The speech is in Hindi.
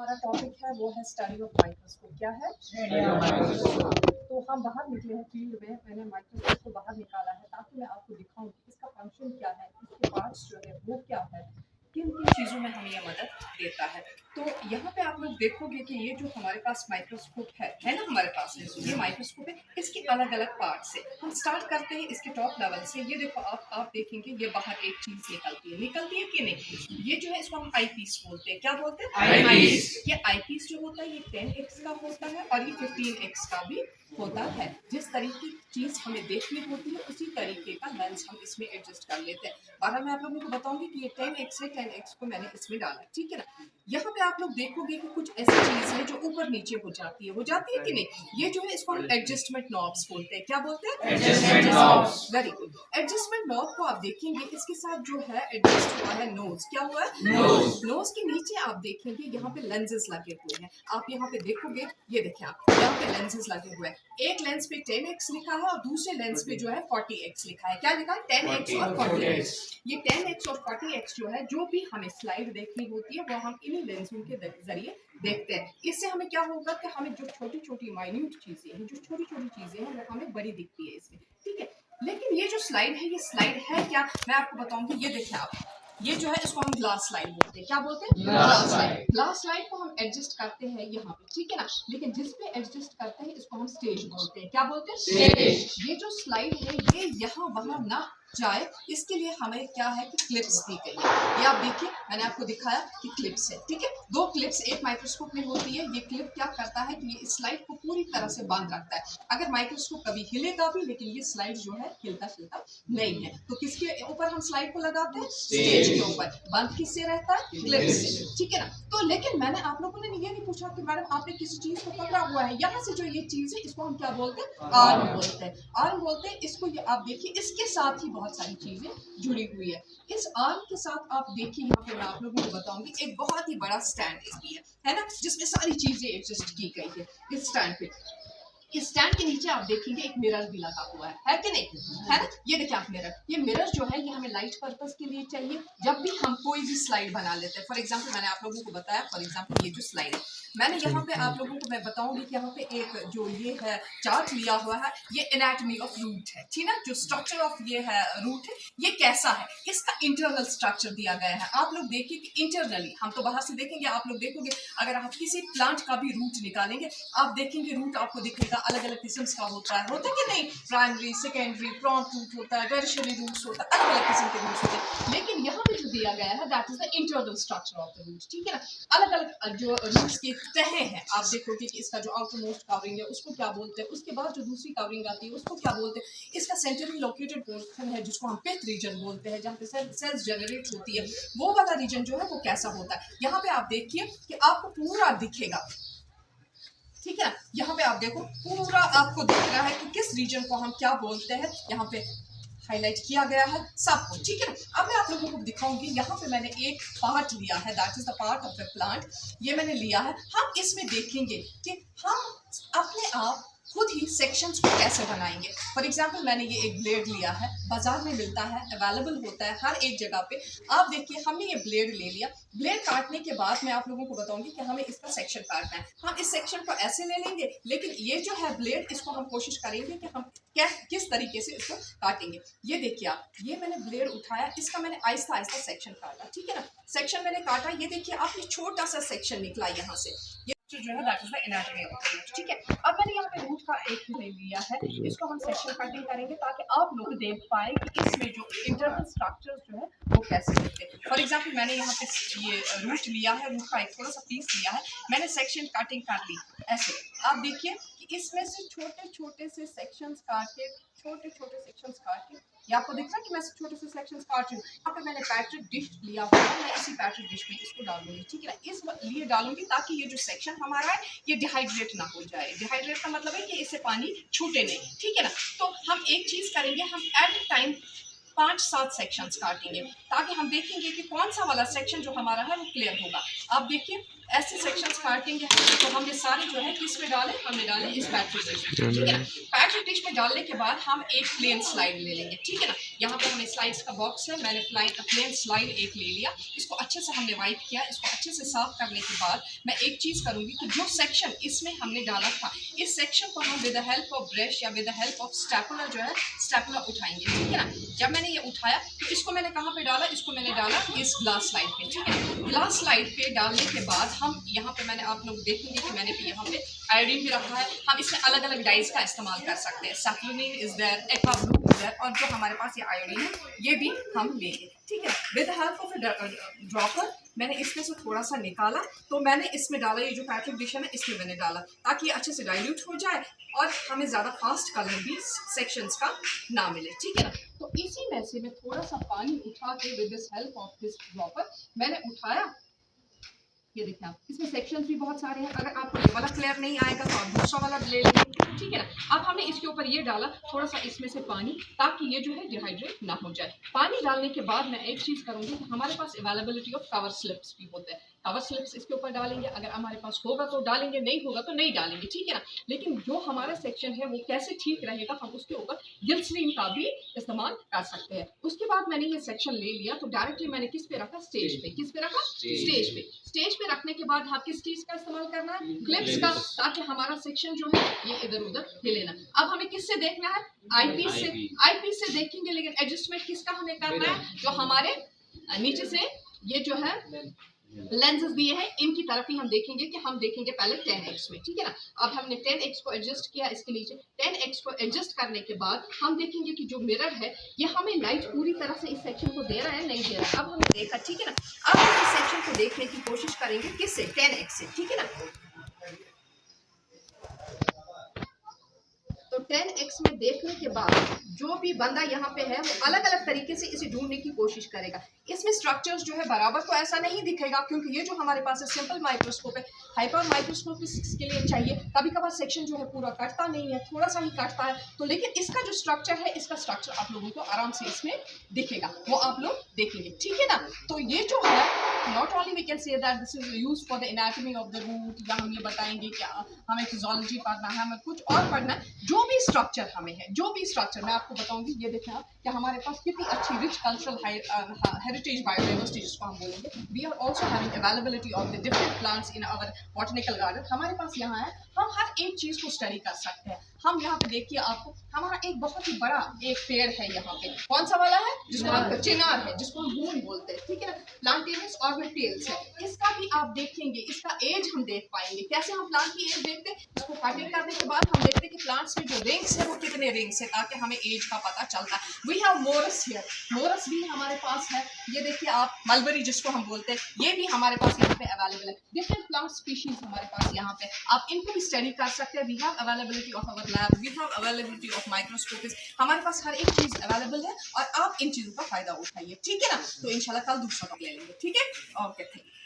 हमारा टॉपिक है वो है स्टडी ऑफ माइक्रोस्कोप। क्या है? तो हम बाहर निकले हैं फील्ड में, मैंने माइक्रोस्कोप को बाहर निकाला है ताकि मैं आपको दिखाऊं कि इसका फंक्शन क्या है, इसके पार्ट्स जो है वो क्या है, किन किन चीज़ों में हमें यह मदद देता है। तो यहाँ पे आप लोग देखोगे कि ये जो हमारे पास माइक्रोस्कोप है ना, हमारे पास ये माइक्रोस्कोप है, इसके अलग अलग पार्ट्स है। हम स्टार्ट करते हैं इसके टॉप लेवल से। ये देखो आप देखेंगे ये बाहर एक चीज निकलती है कि नहीं? ये जो है इसको हम आई पीस बोलते हैं। क्या बोलते हैं? आई पीस। ये आई पीस जो होता है ये 10x का होता है और ये 15x का भी होता है। जिस तरीके की चीज हमें देखनी होती है उसी तरीके का लेंस हम इसमें एडजस्ट कर लेते हैं। बारह मैं आप लोगों को बताऊंगी कि ये 10x है, 10x को मैंने इसमें डाला, ठीक है ना। यहाँ पे आप लोग देखोगे कि कुछ ऐसी चीज है जो ऊपर नीचे हो जाती है कि नहीं? ये जो है इसको हम एडजस्टमेंट नॉब्स बोलते हैं। क्या बोलते हैं? Adjustment knobs. Very good. Adjustment knob को आप देखेंगे इसके साथ जो है एडजस्ट हुआ है नोज। क्या हुआ है? नोज। नोज के नीचे आप देखेंगे यहाँ पे लेंसेज लगे हुए हैं। आप यहाँ पे देखोगे, ये देखिए आप यहाँ पे लेंसेज लगे हुए हैं। एक लेंस पे 10x लिखा है और दूसरे लेंस पे जो है 40x लिखा है। क्या लिखा है? 10x और 40x। ये 10x और 40x जो है, जो भी हमें स्लाइड देखनी होती है वो हम इन्हीं लेंसों के जरिए देखते हैं। इससे हमें क्या होगा कि हमें जो छोटी छोटी माइन्यूट चीजें हैं, जो छोटी छोटी चीजें हैं वो हमें बड़ी दिखती है इसमें, ठीक है। लेकिन ये जो स्लाइड है, ये स्लाइड है क्या, मैं आपको बताऊंगी। ये देखिए आप, ये जो है इसको हम ग्लास स्लाइड बोलते हैं। क्या बोलते हैं? Glass slide. ग्लास स्लाइड को हम एडजस्ट करते हैं यहाँ पे, ठीक है ना। लेकिन जिस पे एडजस्ट करते हैं इसको हम स्टेज बोलते हैं। क्या बोलते हैं? स्टेज। ये जो स्लाइड है ये यहाँ वहां ना जाए, इसके लिए हमें क्या है कि क्लिप्स दी गई है। ये आप देखिए, मैंने आपको दिखाया कि क्लिप्स है, ठीक है। दो क्लिप्स एक माइक्रोस्कोप में होती है। ये क्लिप क्या करता है कि ये इस स्लाइड को पूरी तरह से बांध रखता है। अगर माइक्रोस्कोप कभी हिलेगा भी, लेकिन ये स्लाइड जो है हिलता शिलता नहीं है। तो किसके ऊपर हम स्लाइड को लगाते हैं? स्टेज के ऊपर। बंद किससे रहता है? क्लिप से, ठीक है ना। तो लेकिन मैंने आप लोगों ने ये नहीं पूछा कि मैडम आपने किसी चीज को पकड़ा हुआ है, यहाँ से जो ये चीज है इसको हम क्या बोलते हैं? आर्म बोलते हैं। आर्म बोलते हैं इसको। ये आप देखिए इसके साथ ही बहुत सारी चीजें जुड़ी हुई है। इस आर्म के साथ आप देखिए यहाँ पे मैं आप लोगों को बताऊंगी एक बहुत ही बड़ा स्टैंड इसकी है ना, जिसमें सारी चीजें एडजस्ट की गई है इस स्टैंड पे। इस स्टैंड के नीचे आप देखेंगे एक मिरर भी लगा हुआ है कि नहीं? है ना। ये देखिए आप मिरर, ये मिरर जो है ये हमें लाइट पर्पस के लिए चाहिए। जब भी हम कोई भी स्लाइड बना लेते हैं, फॉर एग्जांपल मैंने आप लोगों को बताया, फॉर एग्जांपल ये जो स्लाइड है, मैंने यहाँ पे आप लोगों को मैं बताऊंगी कि यहाँ पे एक जो ये है चार्ट लिया हुआ है, ये एनाटॉमी ऑफ रूट है, ठीक ना। जो स्ट्रक्चर ऑफ ये है रूट है, ये कैसा है, इसका इंटरनल स्ट्रक्चर दिया गया है। आप लोग देखिए कि इंटरनली, हम तो बाहर से देखेंगे, आप लोग देखोगे अगर आप किसी प्लांट का भी रूट निकालेंगे, आप देखेंगे रूट आपको दिखेगा अलग अलग किस्म का होता है कि नहीं? प्राइमरी, सेकेंडरी, प्रॉन्ट रूट होता है, टर्शियरी रूट्स होता है, अलग अलग किस्म के रूट्स होते हैं। लेकिन यहाँ पे जो दिया गया है that is the internal structure of the root, ठीक है ना। अलग अलग जो रूट्स की तहें हैं, आप देखोगे कि इसका जो आउटर मोस्ट कवरिंग है उसको क्या बोलते हैं, उसके बाद जो दूसरी कवरिंग आती है उसको क्या बोलते हैं, इसका सेंट्रली लोकेटेड पोर्शन है जिसको हम पिथ रीजन बोलते हैं, जहाँ पे सेल्स जनरेट होती है, वो वाला रीजन जो है वो कैसा होता है। यहाँ पे आप देखिए कि आपको पूरा दिखेगा, ठीक है ना। यहाँ पे आप देखो पूरा आपको दिख रहा है कि किस रीजन को हम क्या बोलते हैं, यहाँ पे हाईलाइट किया गया है सब कुछ, ठीक है ना। अब मैं आप लोगों को दिखाऊंगी, यहाँ पे मैंने एक पार्ट लिया है, that is the part of the plant. ये मैंने लिया है। हम इसमें देखेंगे कि हम अपने आप खुद ही सेक्शंस को कैसे बनाएंगे। फॉर एग्जांपल मैंने ये एक ब्लेड लिया है, बाजार में मिलता है, अवेलेबल होता है हर एक जगह पे। आप देखिए हमने ये ब्लेड ले लिया। ब्लेड काटने के बाद मैं आप लोगों को बताऊंगी कि हमें इसका सेक्शन काटना है। हम इस सेक्शन को ऐसे ले लेंगे, लेकिन ये जो है ब्लेड, इसको हम कोशिश करेंगे कि हम किस तरीके से इसको काटेंगे। ये देखिए आप, ये मैंने ब्लेड उठाया, इसका मैंने आहिस्ता आहिस्ता सेक्शन काटा, ठीक है ना। सेक्शन मैंने काटा, ये देखिए आपने छोटा सा सेक्शन निकला यहाँ से, ये जो है that is the anatomy of the root, ठीक है। अब मैंने यहाँ पे रूट का एक ले लिया है, इसको हम सेक्शन कटिंग करेंगे ताकि आप लोग देख पाए कि इसमें जो इंटरनल स्ट्रक्चर्स जो है वो कैसे होते हैं। फॉर एग्जांपल मैंने यहाँ पे ये रूट लिया है, रूट का एक थोड़ा सा पीस लिया है, मैंने सेक्शन कटिंग कर ली ऐसे। आप देखिए कि इसमें से छोटे छोटे से सेक्शंस काट के, छोटे छोटे सेक्शंस काट के, ये आपको दिख रहा है कि मैं छोटे से सेक्शंस काट रही हूँ। यहाँ पे मैंने पैट्री डिश लिया हुआ है, मैं इसी पैट्री डिश में इसको डालूंगी, ठीक है ना। इस लिए डालूंगी ताकि ये जो सेक्शन हमारा है ये डिहाइड्रेट ना हो जाए। डिहाइड्रेट का मतलब है कि इससे पानी छूटे नहीं, ठीक है ना। तो हम एक चीज करेंगे, हम एट टाइम 5-7 सेक्शंस काटेंगे ताकि हम देखेंगे कि कौन सा वाला सेक्शन जो हमारा है वो क्लियर होगा। आप देखिए ऐसे सेक्शंस काटेंगे तो हमने सारे जो है किस में डाले, हमने डाले इस पैट्री डिश में, ठीक है ना। पैट्री डिश में डालने के बाद हम एक प्लेन स्लाइड ले लेंगे, ठीक है ना। यहाँ पर हमें स्लाइड्स का बॉक्स है, मैंने प्लेन स्लाइड एक ले लिया, इसको अच्छे से हमने वाइप किया। इसको अच्छे से साफ करने के बाद मैं एक चीज़ करूँगी कि जो सेक्शन इसमें हमने डाला था, इस सेक्शन को हम with the help of brush या with the help of stapler जो है स्टेपलर उठाएंगे, ठीक है ना। जब मैंने ये उठाया तो इसको मैंने कहाँ पे डाला, इसको मैंने डाला इस ग्लास स्लाइड पे, ठीक है। ग्लास स्लाइड पे डालने के बाद हम यहाँ पे मैंने आप लोग देखेंगे कि मैंने भी यहाँ पे आयोडीन भी रखा है। हम इसमें अलग अलग डाइज का इस्तेमाल कर सकते हैं, safranin is there, aqua blue is there, और जो हमारे पास ये आयोडीन है ये भी हम लेंगे, ठीक है। विद हेल्प ऑफ ड्रॉपर मैंने इसमें से थोड़ा सा निकाला, तो मैंने इसमें डाला, ये जो पैट्रिक डिश है ना इसमें मैंने डाला ताकि ये अच्छे से डाइल्यूट हो जाए और हमें ज़्यादा फास्ट कलर भी सेक्शंस का ना मिले, ठीक है ना। तो इसी में से मैं थोड़ा सा पानी उठा के with this help of this dropper मैंने उठाया। ये देखिए आप, इसमें सेक्शंस भी बहुत सारे हैं। अगर आपको ये वाला क्लियर नहीं आएगा तो आप दूसरा वाला ले लेंगे, ठीक है ना। अब हमने इसके ऊपर ये डाला थोड़ा सा इसमें से पानी ताकि ये जो है डिहाइड्रेट ना हो जाए। पानी डालने के बाद मैं एक चीज़ करूँगी कि हमारे पास अवेलेबिलिटी ऑफ कवर स्लिप्स भी होते हैं, कवर स्लिप्स इसके ऊपर डालेंगे। अगर हमारे पास होगा तो डालेंगे, नहीं होगा तो नहीं डालेंगे, ठीक है ना। लेकिन जो हमारा सेक्शन है वो कैसे ठीक रहेगा, हम उसके ऊपर गिल्सरीन का भी इस्तेमाल कर सकते हैं। उसके बाद मैंने ये सेक्शन ले लिया तो डायरेक्टली मैंने किस पे रखा, स्टेज पे। किस पे रखा, स्टेज पे। स्टेज पे रखने के बाद आप किस चीज का इस्तेमाल करना है, क्लिप्स का, ताकि हमारा सेक्शन जो है ये इधर उधर हिले ना। अब हमें किससे देखना है, आईपीस से। आईपीस से देखेंगे, लेकिन एडजस्टमेंट किसका हमें करना है, जो हमारे नीचे से ये जो है लेंसेज दिए हैं इनकी तरफ ही हम देखेंगे कि हम देखेंगे पहले 10x में, ठीक है ना। अब हमने 10x को एडजस्ट किया, इसके नीचे 10x को एडजस्ट करने के बाद हम देखेंगे कि जो मिरर है ये हमें लाइट पूरी तरह से इस सेक्शन को दे रहा है, नहीं दे रहा है। अब हमने देखा, ठीक है ना। अब हम इस सेक्शन को देखने की कोशिश करेंगे किससे, 10x से, ठीक है ना। तो 10x में देखने के बाद जो भी बंदा यहाँ पे है वो अलग अलग तरीके से इसे ढूंढने की कोशिश करेगा। इसमें स्ट्रक्चर्स जो है बराबर तो ऐसा नहीं दिखेगा, क्योंकि ये जो हमारे पास है सिंपल माइक्रोस्कोप है। हाइपर माइक्रोस्कोप के लिए चाहिए, कभी कभार सेक्शन जो है पूरा कटता नहीं है, थोड़ा सा ही कटता है, तो लेकिन इसका जो स्ट्रक्चर है, इसका स्ट्रक्चर आप लोगों को आराम से इसमें दिखेगा, वो आप लोग देखेंगे, ठीक है ना। तो ये जो है not only we can say that this is used for the anatomy of the root, या हम ये बताएंगे कि हमें फिजियोलॉजी पढ़ना है, हमें कुछ और पढ़ना है, जो भी स्ट्रक्चर हमें है, जो भी स्ट्रक्चर मैं आपको बताऊंगी। ये देखें आप कि हमारे पास कितनी अच्छी रिच कल्चरल हेरिटेज बायोडाइवर्सिटी जिसको हम बोलेंगे। We are also having availability of the different plants in our botanical garden. हमारे पास यहाँ है, हम हर एक चीज़ को स्टडी कर सकते हैं। हम यहाँ पे देखिए आपको, हमारा एक बहुत ही बड़ा एक पेड़ है यहाँ पे, कौन सा वाला है, जिसको हम चिनार है, जिसको हम बून बोलते हैं, ठीक है ना। प्लांटेनियस ऑर्बिटेल्स है, इसका भी आप देखेंगे, इसका एज हम देख पाएंगे। कैसे हम प्लांट की एज देखते हैं, इसको कटिंग करने के बाद हम देखते हैं कि प्लांट्स में जो रिंग्स है वो कितने रिंग्स है, ताकि हमें एज का पता चलता है। We have Morus here, Morus भी हमारे पास है। ये देखिए आप, मलबरी जिसको हम बोलते हैं, ये भी हमारे पास यहाँ पे अवेलेबल है। डिफरेंट प्लांट स्पीशीज हमारे पास यहाँ पे, आप इनको भी स्टडी कर सकते हैं। We have availability of our lab, we have availability of microscope, हमारे पास हर एक चीज़ अवेलेबल है और आप इन चीज़ों का फायदा उठाइए, ठीक है ना। तो इंशाल्लाह कल दूसरा टॉपिक ले लेंगे, ठीक है। Okay, thank you.